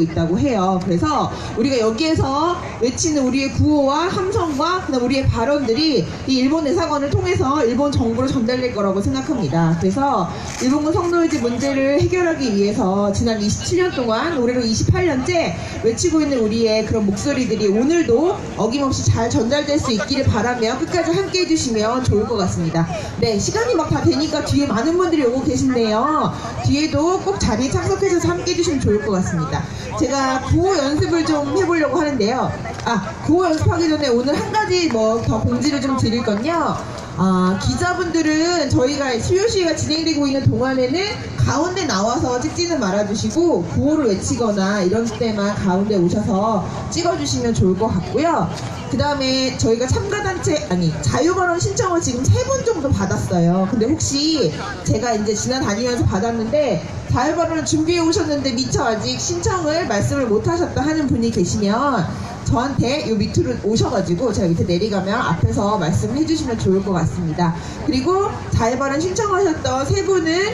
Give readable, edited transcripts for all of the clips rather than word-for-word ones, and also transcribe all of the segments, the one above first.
있다고 해요. 그래서 우리가 여기에서 외치는 우리의 구호와 함성과 그다음 우리의 발언들이 이 일본 대사관을 통해서 일본 정부로 전달될 거라고 생각합니다. 그래서 일본군 성노예제 문제를 해결하기 위해서 지난 27년 동안 올해로 28년째 외치고 있는 우리의 그런 목소리들이 오늘도 어김없이 잘 전달될 수 있기를 바라며 끝까지 함께 해주시면 좋을 것 같습니다. 네, 시간이 막 다 되니까 뒤에 많은 분들이 오고 계신데요. 뒤에도 꼭 자리에 착석해서 함께 해주시면 좋을 것 같습니다. 제가 구호 연습을 좀 해보려고 하는데요. 구호 연습하기 전에 오늘 한 가지 더 공지를 좀 드릴 건요. 기자분들은 저희가 수요시위가 진행되고 있는 동안에는 가운데 나와서 찍지는 말아주시고 구호를 외치거나 이런 때만 가운데 오셔서 찍어주시면 좋을 것 같고요. 그 다음에 저희가 참가단체 자유발언 신청을 지금 3번 정도 받았어요. 근데 혹시 제가 이제 지나다니면서 받았는데 자유발언을 준비해 오셨는데 미처 아직 신청을 말씀을 못 하셨다 하는 분이 계시면 저한테 요 밑으로 오셔가지고 제가 밑에 내려가면 앞에서 말씀을 해주시면 좋을 것 같습니다. 그리고 자유발언 신청하셨던 3분은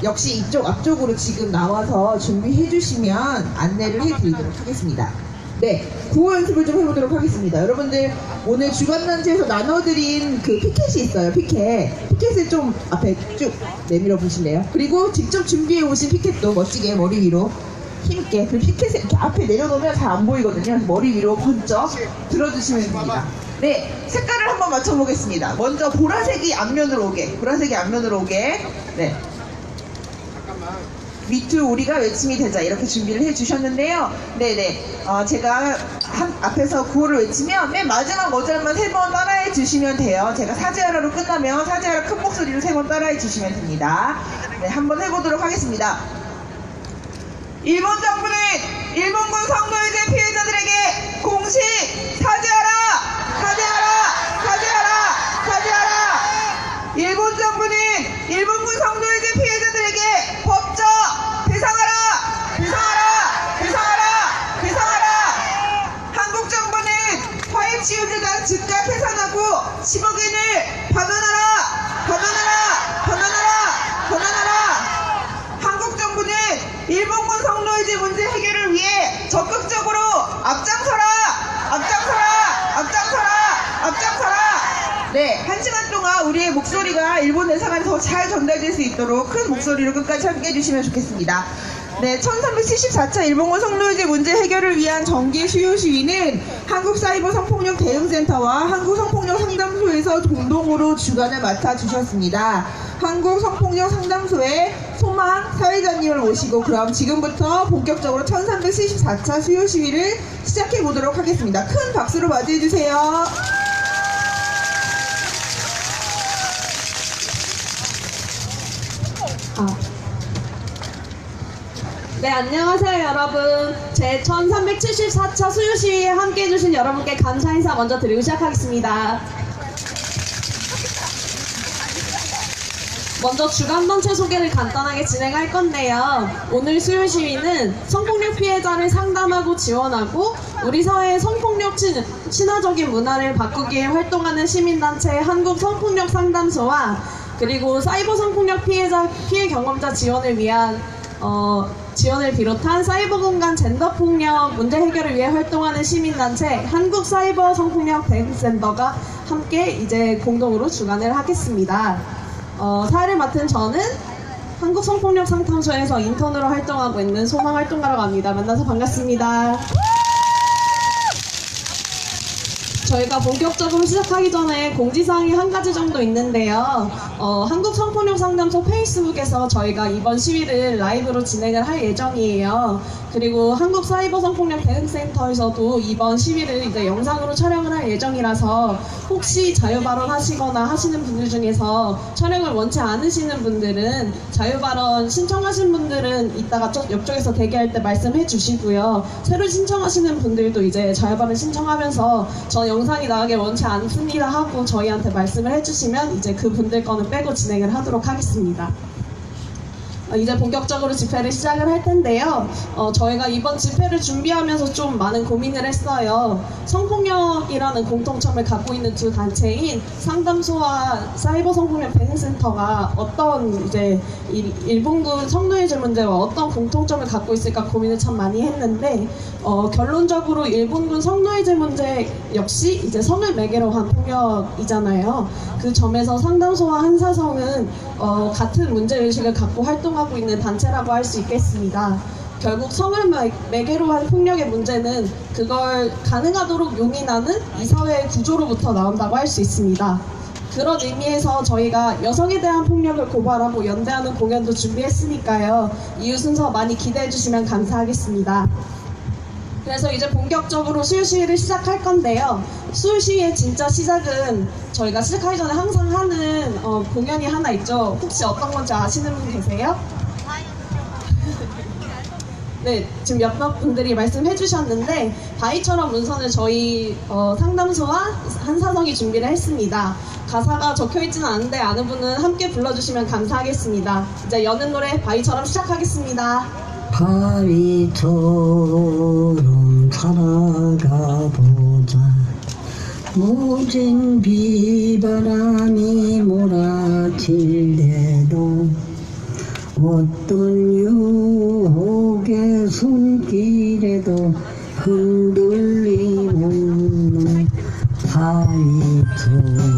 역시 이쪽 앞쪽으로 지금 나와서 준비해 주시면 안내를 해드리도록 하겠습니다. 네, 구호 연습을 좀 해보도록 하겠습니다. 여러분들 오늘 주간단체에서 나눠드린 그 피켓이 있어요. 피켓을 좀 앞에 쭉 내밀어 보실래요? 그리고 직접 준비해 오신 피켓도 멋지게 머리 위로 힘있게, 그 피켓을 이렇게 앞에 내려놓으면 잘 안 보이거든요. 머리 위로 번쩍 들어주시면 됩니다. 네, 색깔을 한번 맞춰보겠습니다. 먼저 보라색이 앞면으로 오게, 네. 미투 우리가 외침이 되자 이렇게 준비를 해주셨는데요. 네네. 제가 앞에서 구호를 외치면 맨 마지막 어절만 3번 따라해 주시면 돼요. 제가 사죄하라로 끝나면 사죄하라 큰 목소리로 3번 따라해 주시면 됩니다. 네, 한번 해보도록 하겠습니다. 일본 정부는 일본군 성노예제 피해자들에게 공식 사죄하라! 일본 정부는 일본군 성노예제 피해자들에게 법적 배상하라! 한국 정부는 화해치유재단 즉각 해산하고 10억 엔을 반환하라! 한국 정부는 일본군 성노예제 문제 해결을 위해 적극적으로 앞장서라! 네, 1시간 동안 우리의 목소리가 일본 대사관에 더 잘 전달될 수 있도록 큰 목소리로 끝까지 함께 해주시면 좋겠습니다. 네, 1374차 일본군 성노예제 문제 해결을 위한 정기 수요 시위는 한국사이버 성폭력 대응센터와 한국성폭력 상담소에서 공동으로 주관을 맡아주셨습니다. 한국성폭력 상담소의 소망 사회자님을 모시고 그럼 지금부터 본격적으로 1374차 수요 시위를 시작해 보도록 하겠습니다. 큰 박수로 맞이해 주세요. 네, 안녕하세요 여러분. 제 1374차 수요시위에 함께 해주신 여러분께 감사 인사 먼저 드리고 시작하겠습니다. 먼저 주간단체 소개를 간단하게 진행할 건데요. 오늘 수요시위는 성폭력 피해자를 상담하고 지원하고 우리 사회의 성폭력 친화적인 문화를 바꾸기 위해 활동하는 시민단체 한국성폭력상담소와 그리고 사이버 성폭력 피해 경험자 지원을 위한 지원을 비롯한 사이버 공간 젠더폭력 문제 해결을 위해 활동하는 시민단체 한국사이버 성폭력 대응센터가 함께 이제 공동으로 주관을 하겠습니다. 사회를 맡은 저는 한국성폭력상담소에서 인턴으로 활동하고 있는 소망활동가라고 합니다. 만나서 반갑습니다. 저희가 본격적으로 시작하기 전에 공지사항이 한 가지 정도 있는데요. 한국성폭력상담소 페이스북에서 저희가 이번 시위를 라이브로 진행을 할 예정이에요. 그리고 한국사이버성폭력대응센터에서도 이번 시위를 이제 영상으로 촬영을 할 예정이라서 혹시 자유발언 하시거나 하시는 분들 중에서 촬영을 원치 않으시는 분들은 자유발언 신청하신 분들은 이따가 옆쪽에서 대기할 때 말씀해 주시고요. 새로 신청하시는 분들도 이제 자유발언 신청하면서 저 영상이 나가길 원치 않습니다 하고 저희한테 말씀을 해주시면 이제 그 분들 거는 빼고 진행을 하도록 하겠습니다. 이제 본격적으로 집회를 시작을 할 텐데요. 저희가 이번 집회를 준비하면서 좀 많은 고민을 했어요. 성폭력이라는 공통점을 갖고 있는 두 단체인 상담소와 사이버 성폭력 대응센터가 어떤 이제 일본군 성노예제 문제와 어떤 공통점을 갖고 있을까 고민을 참 많이 했는데 결론적으로 일본군 성노예제 문제 역시 이제 성을 매개로 한 폭력이잖아요. 그 점에서 상담소와 한사성은 같은 문제의식을 갖고 활동하고 있는 단체라고 할 수 있겠습니다. 결국 성을 매개로 한 폭력의 문제는 그걸 가능하도록 용인하는 이 사회의 구조로부터 나온다고 할 수 있습니다. 그런 의미에서 저희가 여성에 대한 폭력을 고발하고 연대하는 공연도 준비했으니까요. 이후 순서 많이 기대해 주시면 감사하겠습니다. 그래서 이제 본격적으로 수요 시위를 시작할 건데요. 수요 시위의 진짜 시작은 저희가 시작하기 전에 항상 하는 공연이 하나 있죠. 혹시 어떤 건지 아시는 분 계세요? 네, 지금 몇몇 분들이 말씀해 주셨는데 바위처럼 문선을 저희 상담소와 한사성이 준비를 했습니다. 가사가 적혀있지는 않은데 아는 분은 함께 불러주시면 감사하겠습니다. 이제 여는 노래 바위처럼 시작하겠습니다. 바위처럼 살아가보자. 모진 비바람이 몰아칠 때도 어떤 유혹의 손길에도 흔들림없는 바위처럼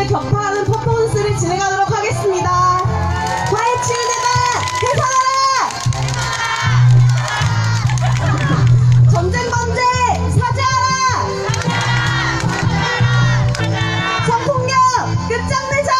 격파하는 퍼포먼스를 진행하도록 하겠습니다. 화해 치유되다! 되살아라! 전쟁 범죄 사죄하라! 성폭력 끝장내자!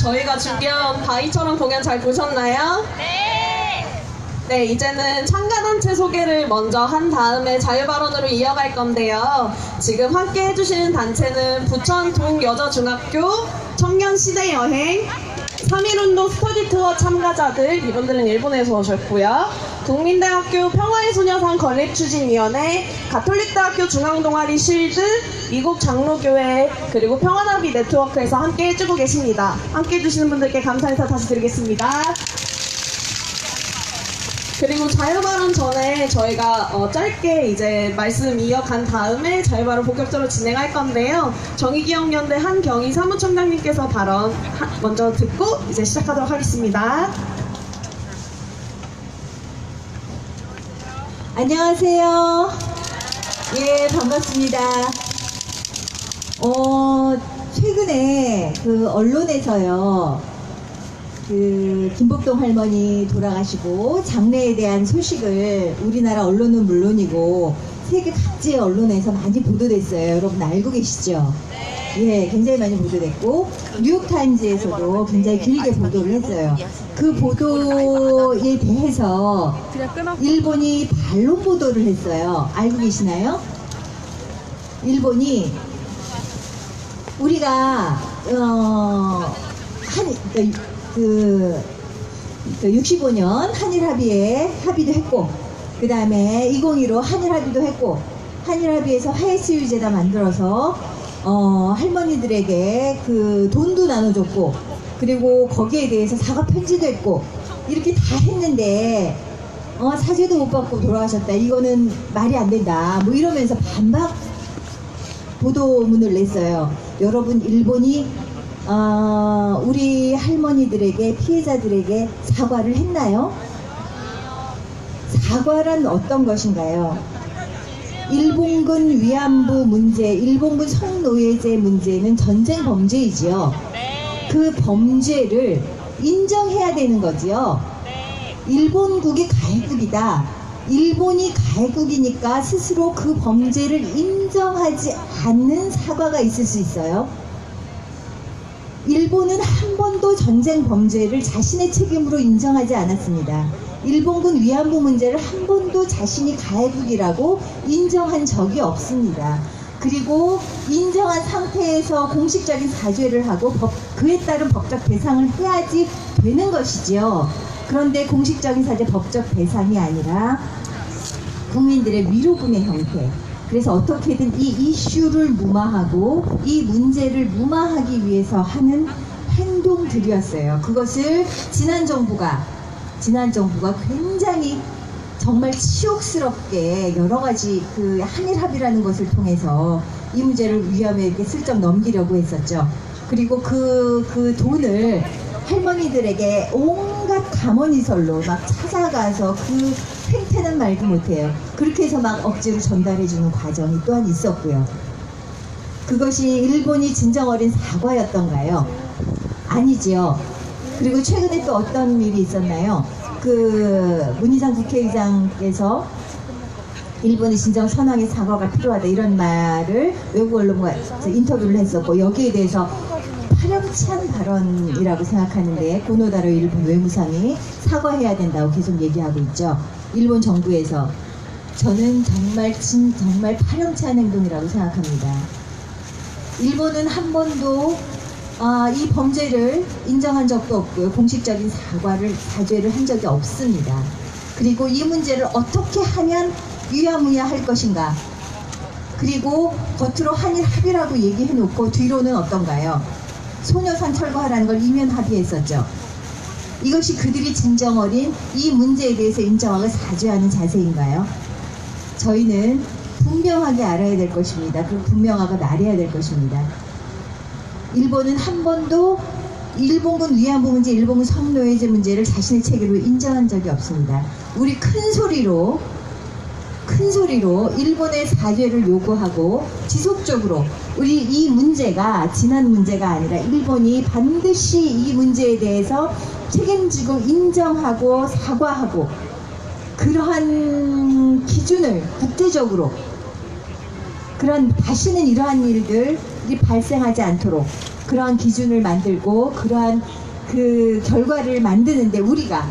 저희가 준비한 바위처럼 공연 잘 보셨나요? 네, 이제는 참가단체 소개를 먼저 한 다음에 자유발언으로 이어갈 건데요. 지금 함께 해주시는 단체는 부천 동여자중학교 청년시대여행 3.1운동 스터디투어 참가자들, 이분들은 일본에서 오셨고요. 국민대학교 평화의 소녀상 건립추진위원회, 가톨릭대학교 중앙동아리 실드, 미국 장로교회, 그리고 평화나비 네트워크에서 함께 해주고 계십니다. 함께 해주시는 분들께 감사 인사 다시 드리겠습니다. 그리고 자유발언 전에 저희가 짧게 이제 말씀 이어간 다음에 자유발언 본격적으로 진행할 건데요. 정의기억연대 한경희 사무총장님께서 발언 먼저 듣고 이제 시작하도록 하겠습니다. 안녕하세요. 예, 반갑습니다. 최근에 그 언론에서요, 그 김복동 할머니 돌아가시고 장례에 대한 소식을 우리나라 언론은 물론이고 세계 각지의 언론에서 많이 보도됐어요. 여러분 알고 계시죠? 예, 굉장히 많이 보도됐고 뉴욕타임즈에서도 굉장히 길게 보도를 했어요. 그 보도에 대해서 일본이 반론 보도를 했어요. 알고 계시나요? 일본이 우리가 65년 한일 합의에 합의도 했고, 그 다음에 2015 한일 합의도 했고, 한일 합의에서 화해수유제다 만들어서 할머니들에게 그 돈도 나눠줬고, 그리고 거기에 대해서 사과 편지도 했고, 이렇게 다 했는데 사죄도 못 받고 돌아가셨다. 이거는 말이 안 된다. 뭐 이러면서 반박 보도문을 냈어요. 여러분, 일본이 우리 할머니들에게, 피해자들에게 사과를 했나요? 사과란 어떤 것인가요? 일본군 위안부 문제, 일본군 성노예제 문제는 전쟁 범죄이지요. 그 범죄를 인정해야 되는 거지요. 일본국이 가해국이다. 일본이 가해국이니까 스스로 그 범죄를 인정하지 않는 사과가 있을 수 있어요. 일본은 한 번도 전쟁 범죄를 자신의 책임으로 인정하지 않았습니다. 일본군 위안부 문제를 한 번도 자신이 가해국이라고 인정한 적이 없습니다. 그리고 인정한 상태에서 공식적인 사죄를 하고 그에 따른 법적 배상을 해야지 되는 것이지요. 그런데 공식적인 사죄, 법적 배상이 아니라 국민들의 위로금의 형태. 그래서 어떻게든 이 이슈를 무마하고 이 문제를 무마하기 위해서 하는 행동들이었어요. 그것을 지난 정부가 굉장히 정말 치욕스럽게 여러 가지 그 한일 합의라는 것을 통해서 이 문제를 위험하게 슬쩍 넘기려고 했었죠. 그리고 그 돈을 할머니들에게 온갖 가머니설로 막 찾아가서 그 횡태는 말도 못해요. 그렇게 해서 막 억지로 전달해주는 과정이 또한 있었고요. 그것이 일본이 진정 어린 사과였던가요? 아니지요. 그리고 최근에 또 어떤 일이 있었나요? 그 문희상 국회의장께서 일본의 진정 선왕의 사과가 필요하다 이런 말을 외국 언론과 인터뷰를 했었고, 여기에 대해서 파렴치한 발언이라고 생각하는데 고노다로 일본 외무상이 사과해야 된다고 계속 얘기하고 있죠. 일본 정부에서 저는 정말 파렴치한 행동이라고 생각합니다. 일본은 한 번도 이 범죄를 인정한 적도 없고요. 공식적인 사죄를 한 적이 없습니다. 그리고 이 문제를 어떻게 하면 유야무야 할 것인가. 그리고 겉으로 한일 합의라고 얘기해놓고 뒤로는 어떤가요? 소녀상 철거하라는 걸 이면 합의했었죠. 이것이 그들이 진정 어린 이 문제에 대해서 인정하고 사죄하는 자세인가요? 저희는 분명하게 알아야 될 것입니다. 그리고 분명하고 말해야 될 것입니다. 일본은 한 번도 일본군 위안부 문제, 일본군 성노예제 문제를 자신의 책임으로 인정한 적이 없습니다. 우리 큰 소리로 일본의 사죄를 요구하고 지속적으로 우리 이 문제가 지난 문제가 아니라 일본이 반드시 이 문제에 대해서 책임지고 인정하고 사과하고 그러한 기준을 국제적으로 다시는 이러한 일들이 발생하지 않도록 그러한 기준을 만들고 그러한 그 결과를 만드는데 우리가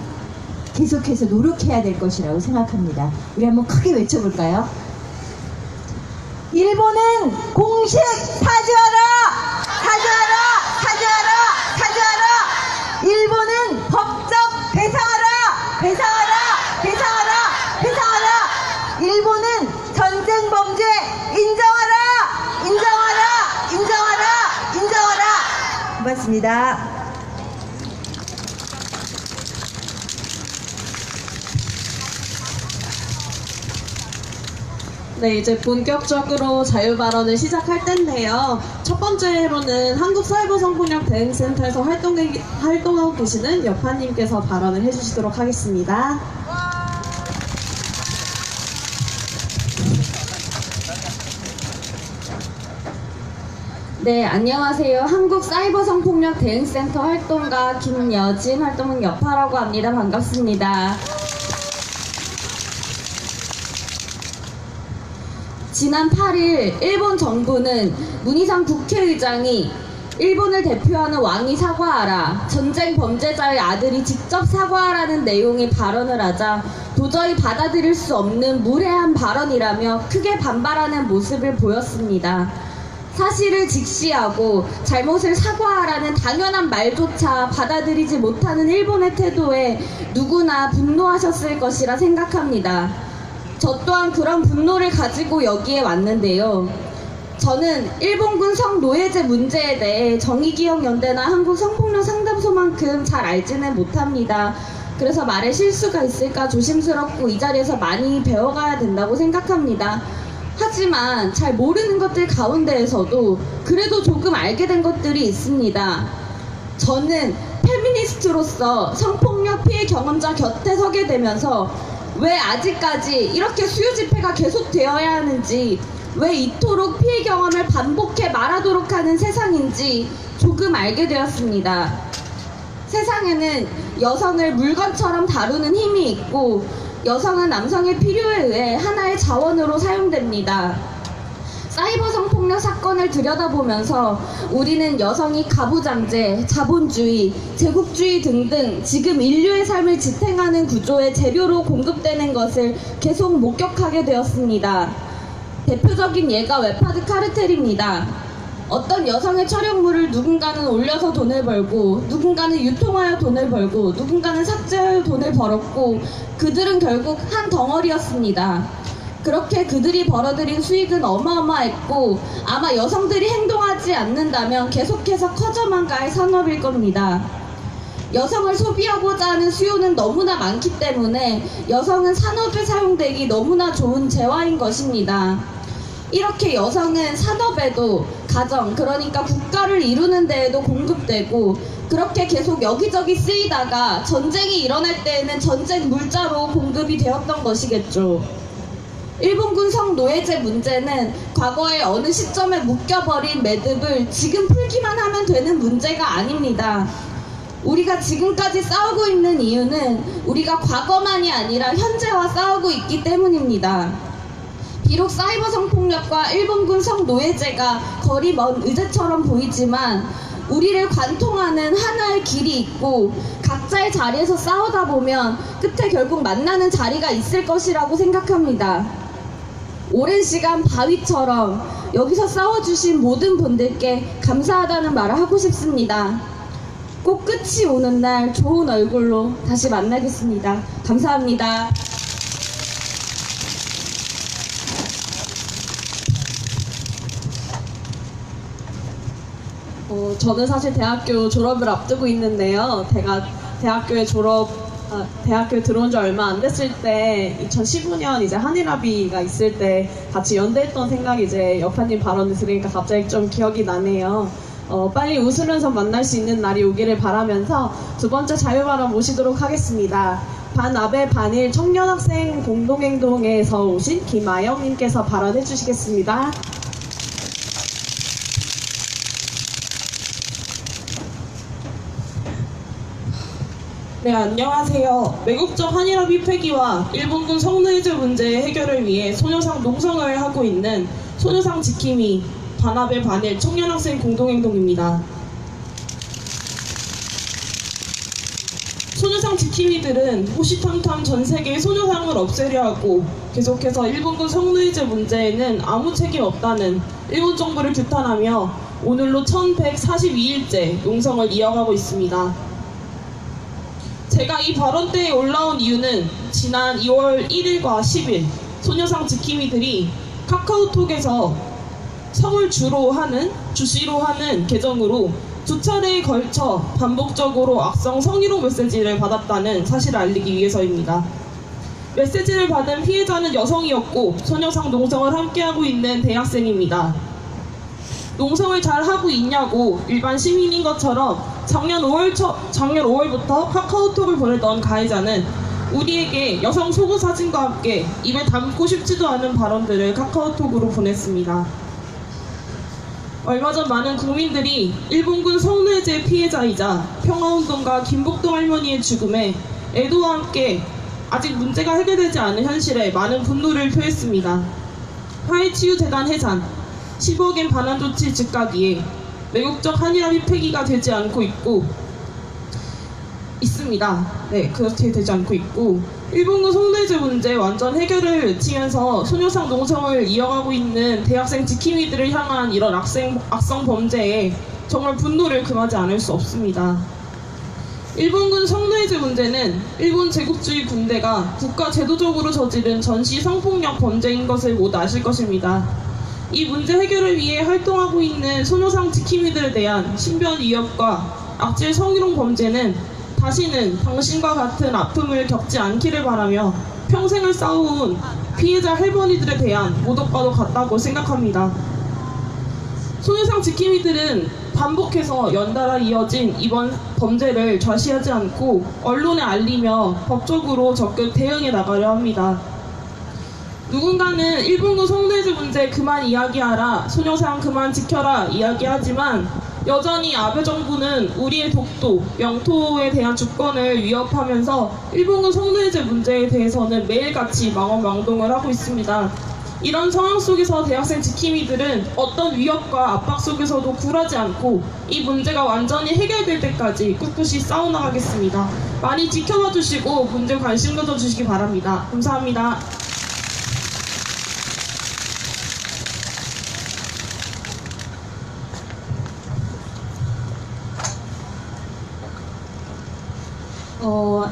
계속해서 노력해야 될 것이라고 생각합니다. 우리 한번 크게 외쳐볼까요? 일본은 공식 사죄하라! 사죄하라! 사죄하라! 사죄하라! 일본은 법적 배상하라! 배상하라! 배상하라! 배상하라! 일본은 전쟁 범죄 인정하라! 인정하라! 인정하라! 인정하라! 고맙습니다. 네, 이제 본격적으로 자유발언을 시작할 텐데요. 첫 번째로는 한국사이버성폭력대응센터에서 활동하고 계시는 여파님께서 발언을 해주시도록 하겠습니다. 네, 안녕하세요. 한국사이버성폭력대응센터 활동가 김여진, 활동은 여파라고 합니다. 반갑습니다. 지난 8일 일본 정부는 문희상 국회의장이 일본을 대표하는 왕이 사과하라, 전쟁 범죄자의 아들이 직접 사과하라는 내용의 발언을 하자 도저히 받아들일 수 없는 무례한 발언이라며 크게 반발하는 모습을 보였습니다. 사실을 직시하고 잘못을 사과하라는 당연한 말조차 받아들이지 못하는 일본의 태도에 누구나 분노하셨을 것이라 생각합니다. 저 또한 그런 분노를 가지고 여기에 왔는데요. 저는 일본군 성노예제 문제에 대해 정의기억연대나 한국성폭력상담소만큼 잘 알지는 못합니다. 그래서 말에 실수가 있을까 조심스럽고 이 자리에서 많이 배워가야 된다고 생각합니다. 하지만 잘 모르는 것들 가운데에서도 그래도 조금 알게 된 것들이 있습니다. 저는 페미니스트로서 성폭력 피해 경험자 곁에 서게 되면서 왜 아직까지 이렇게 수요 집회가 계속되어야 하는지, 왜 이토록 피해 경험을 반복해 말하도록 하는 세상인지 조금 알게 되었습니다. 세상에는 여성을 물건처럼 다루는 힘이 있고 여성은 남성의 필요에 의해 하나의 자원으로 사용됩니다. 사이버 성폭력 사건을 들여다보면서 우리는 여성이 가부장제, 자본주의, 제국주의 등등 지금 인류의 삶을 지탱하는 구조의 재료로 공급되는 것을 계속 목격하게 되었습니다. 대표적인 예가 웹하드 카르텔입니다. 어떤 여성의 촬영물을 누군가는 올려서 돈을 벌고, 누군가는 유통하여 돈을 벌고, 누군가는 삭제하여 돈을 벌었고, 그들은 결국 한 덩어리였습니다. 그렇게 그들이 벌어들인 수익은 어마어마했고 아마 여성들이 행동하지 않는다면 계속해서 커져만 갈 산업일 겁니다. 여성을 소비하고자 하는 수요는 너무나 많기 때문에 여성은 산업에 사용되기 너무나 좋은 재화인 것입니다. 이렇게 여성은 산업에도, 가정, 그러니까 국가를 이루는 데에도 공급되고 그렇게 계속 여기저기 쓰이다가 전쟁이 일어날 때에는 전쟁 물자로 공급이 되었던 것이겠죠. 일본군 성노예제 문제는 과거의 어느 시점에 묶여버린 매듭을 지금 풀기만 하면 되는 문제가 아닙니다. 우리가 지금까지 싸우고 있는 이유는 우리가 과거만이 아니라 현재와 싸우고 있기 때문입니다. 비록 사이버 성폭력과 일본군 성노예제가 거리 먼 의제처럼 보이지만 우리를 관통하는 하나의 길이 있고 각자의 자리에서 싸우다 보면 끝에 결국 만나는 자리가 있을 것이라고 생각합니다. 오랜 시간 바위처럼 여기서 싸워주신 모든 분들께 감사하다는 말을 하고 싶습니다. 꼭 끝이 오는 날 좋은 얼굴로 다시 만나겠습니다. 감사합니다. 저는 사실 대학교 졸업을 앞두고 있는데요. 제가 대학교에 들어온 지 얼마 안 됐을 때 2015년 이제 한일합의가 있을 때 같이 연대했던 생각이 이제 여파님 발언을 들으니까 갑자기 좀 기억이 나네요. 빨리 웃으면서 만날 수 있는 날이 오기를 바라면서 두 번째 자유발언 모시도록 하겠습니다. 반아베 반일 청년학생 공동행동에서 오신 김아영님께서 발언해 주시겠습니다. 네, 안녕하세요. 매국적 한일합의 폐기와 일본군 성노예제 문제 해결을 위해 소녀상 농성을 하고 있는 소녀상 지킴이 반아베 반일 청년학생 공동행동입니다. 소녀상 지킴이들은 호시탐탐 전 세계의 소녀상을 없애려 하고 계속해서 일본군 성노예제 문제에는 아무 책임 없다는 일본 정부를 규탄하며 오늘로 1142일째 농성을 이어가고 있습니다. 제가 이 발언대에 올라온 이유는 지난 2월 1일과 10일 소녀상 지킴이들이 카카오톡에서 성을 주시로 하는 계정으로 두 차례에 걸쳐 반복적으로 악성 성희롱 메시지를 받았다는 사실을 알리기 위해서입니다. 메시지를 받은 피해자는 여성이었고 소녀상 농성을 함께하고 있는 대학생입니다. 농성을 잘 하고 있냐고 일반 시민인 것처럼 작년 5월부터 카카오톡을 보내던 가해자는 우리에게 여성 속옷 사진과 함께 입에 담고 싶지도 않은 발언들을 카카오톡으로 보냈습니다. 얼마 전 많은 국민들이 일본군 성노예제 피해자이자 평화운동가 김복동 할머니의 죽음에 애도와 함께 아직 문제가 해결되지 않은 현실에 많은 분노를 표했습니다. 화해치유재단 해산, 10억엔 반환 조치 즉각이에 매국적 한일합의 폐기가 되지 않고 있습니다. 네, 그렇게 되지 않고 있고 일본군 성노예제 문제 완전 해결을 외치면서 소녀상 농성을 이어가고 있는 대학생 지킴이들을 향한 이런 악성 범죄에 정말 분노를 금하지 않을 수 없습니다. 일본군 성노예제 문제는 일본 제국주의 군대가 국가 제도적으로 저지른 전시 성폭력 범죄인 것을 모두 아실 것입니다. 이 문제 해결을 위해 활동하고 있는 소녀상 지킴이들에 대한 신변 위협과 악질 성희롱 범죄는 다시는 당신과 같은 아픔을 겪지 않기를 바라며 평생을 싸워온 피해자 할머니들에 대한 모독과도 같다고 생각합니다. 소녀상 지킴이들은 반복해서 연달아 이어진 이번 범죄를 좌시하지 않고 언론에 알리며 법적으로 적극 대응해 나가려 합니다. 누군가는 일본군 성노예제 문제 그만 이야기하라, 소녀상 그만 지켜라 이야기하지만 여전히 아베 정부는 우리의 독도, 영토에 대한 주권을 위협하면서 일본군 성노예제 문제에 대해서는 매일같이 망언망동을 하고 있습니다. 이런 상황 속에서 대학생 지킴이들은 어떤 위협과 압박 속에서도 굴하지 않고 이 문제가 완전히 해결될 때까지 꿋꿋이 싸워나가겠습니다. 많이 지켜봐 주시고 문제 관심 가져주시기 바랍니다. 감사합니다.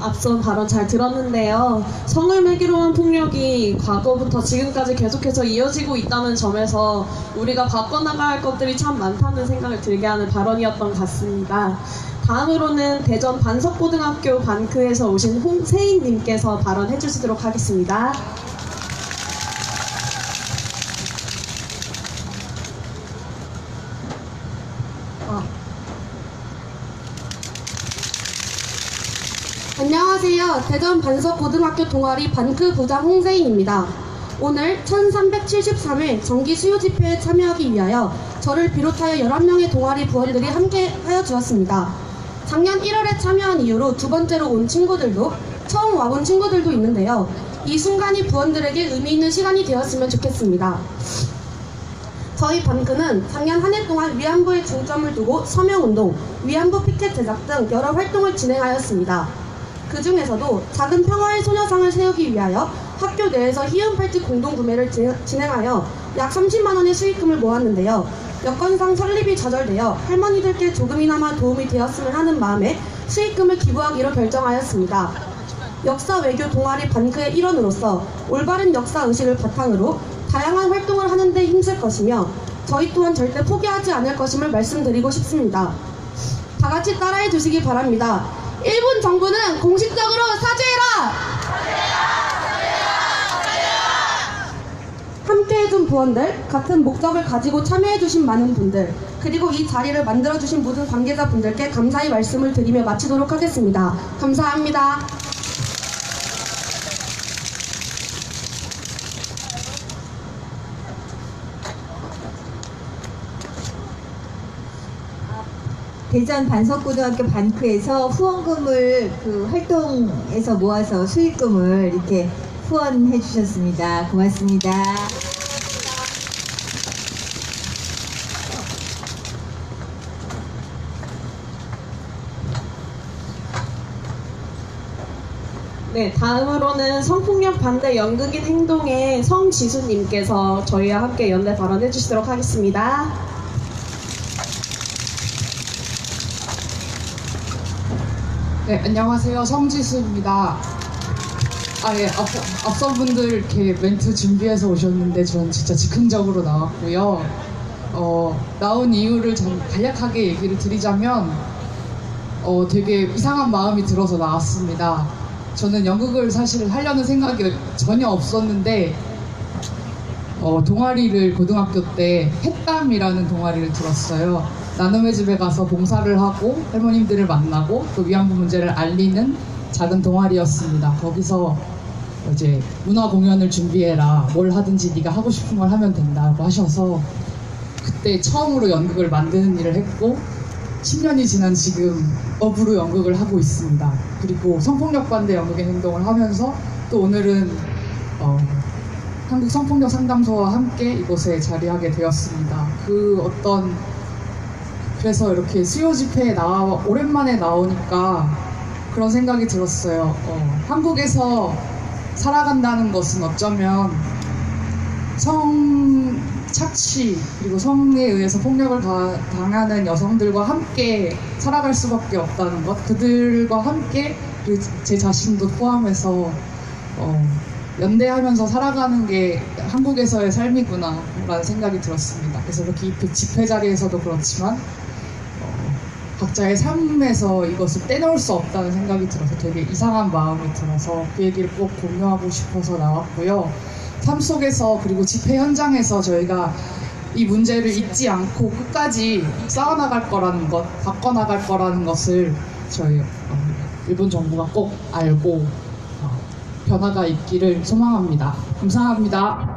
앞선 발언 잘 들었는데요. 성을 매기로 한 폭력이 과거부터 지금까지 계속해서 이어지고 있다는 점에서 우리가 바꿔나가야 할 것들이 참 많다는 생각을 들게 하는 발언이었던 것 같습니다. 다음으로는 대전 반석고등학교 반크에서 오신 홍세인님께서 발언해 주시도록 하겠습니다. 안녕하세요. 대전 반석고등학교 동아리 반크 부장 홍세인입니다. 오늘 1373회 정기 수요 집회에 참여하기 위하여 저를 비롯하여 11명의 동아리 부원들이 함께 하여 주었습니다. 작년 1월에 참여한 이후로 두 번째로 온 친구들도 처음 와본 친구들도 있는데요. 이 순간이 부원들에게 의미 있는 시간이 되었으면 좋겠습니다. 저희 반크는 작년 한 해 동안 위안부에 중점을 두고 서명운동, 위안부 피켓 제작 등 여러 활동을 진행하였습니다. 그 중에서도 작은 평화의 소녀상을 세우기 위하여 학교 내에서 희은팔찌 공동구매를 진행하여 약 30만 원의 수익금을 모았는데요. 여건상 설립이 좌절되어 할머니들께 조금이나마 도움이 되었으면 하는 마음에 수익금을 기부하기로 결정하였습니다. 역사 외교 동아리 반크의 일원으로서 올바른 역사 의식을 바탕으로 다양한 활동을 하는 데 힘쓸 것이며 저희 또한 절대 포기하지 않을 것임을 말씀드리고 싶습니다. 다 같이 따라해 주시기 바랍니다. 일본 정부는 공식적으로 사죄해라! 함께해준 부원들, 같은 목적을 가지고 참여해주신 많은 분들, 그리고 이 자리를 만들어주신 모든 관계자분들께 감사의 말씀을 드리며 마치도록 하겠습니다. 감사합니다. 대전 반석고등학교 반크에서 후원금을 그 활동에서 모아서 수익금을 이렇게 후원해 주셨습니다. 고맙습니다. 네, 다음으로는 성폭력 반대 연극인 행동의 성지수님께서 저희와 함께 연대 발언해 주시도록 하겠습니다. 네, 안녕하세요. 성지수입니다. 예, 앞선 분들 이렇게 멘트 준비해서 오셨는데 저는 진짜 즉흥적으로 나왔고요. 나온 이유를 좀 간략하게 얘기를 드리자면 되게 이상한 마음이 들어서 나왔습니다. 저는 연극을 사실 하려는 생각이 전혀 없었는데 동아리를 고등학교 때 햇담이라는 동아리를 들었어요. 나눔의 집에 가서 봉사를 하고 할머님들을 만나고 또 위안부 문제를 알리는 작은 동아리였습니다. 거기서 이제 문화 공연을 준비해라. 뭘 하든지 네가 하고 싶은 걸 하면 된다고 하셔서 그때 처음으로 연극을 만드는 일을 했고 10년이 지난 지금 업으로 연극을 하고 있습니다. 그리고 성폭력 반대 연극의 행동을 하면서 또 오늘은 한국 성폭력 상담소와 함께 이곳에 자리하게 되었습니다. 그래서 이렇게 수요 집회에 오랜만에 나오니까 그런 생각이 들었어요. 한국에서 살아간다는 것은 어쩌면 성착취 그리고 성에 의해서 폭력을 당하는 여성들과 함께 살아갈 수밖에 없다는 것, 그들과 함께 제 자신도 포함해서 연대하면서 살아가는 게 한국에서의 삶이구나 라는 생각이 들었습니다. 그래서 이렇게 집회 자리에서도 그렇지만 각자의 삶에서 이것을 떼놓을 수 없다는 생각이 들어서 되게 이상한 마음이 들어서 그 얘기를 꼭 공유하고 싶어서 나왔고요. 삶 속에서 그리고 집회 현장에서 저희가 이 문제를 잊지 않고 끝까지 싸워나갈 거라는 것, 바꿔나갈 거라는 것을 저희 일본 정부가 꼭 알고 변화가 있기를 소망합니다. 감사합니다.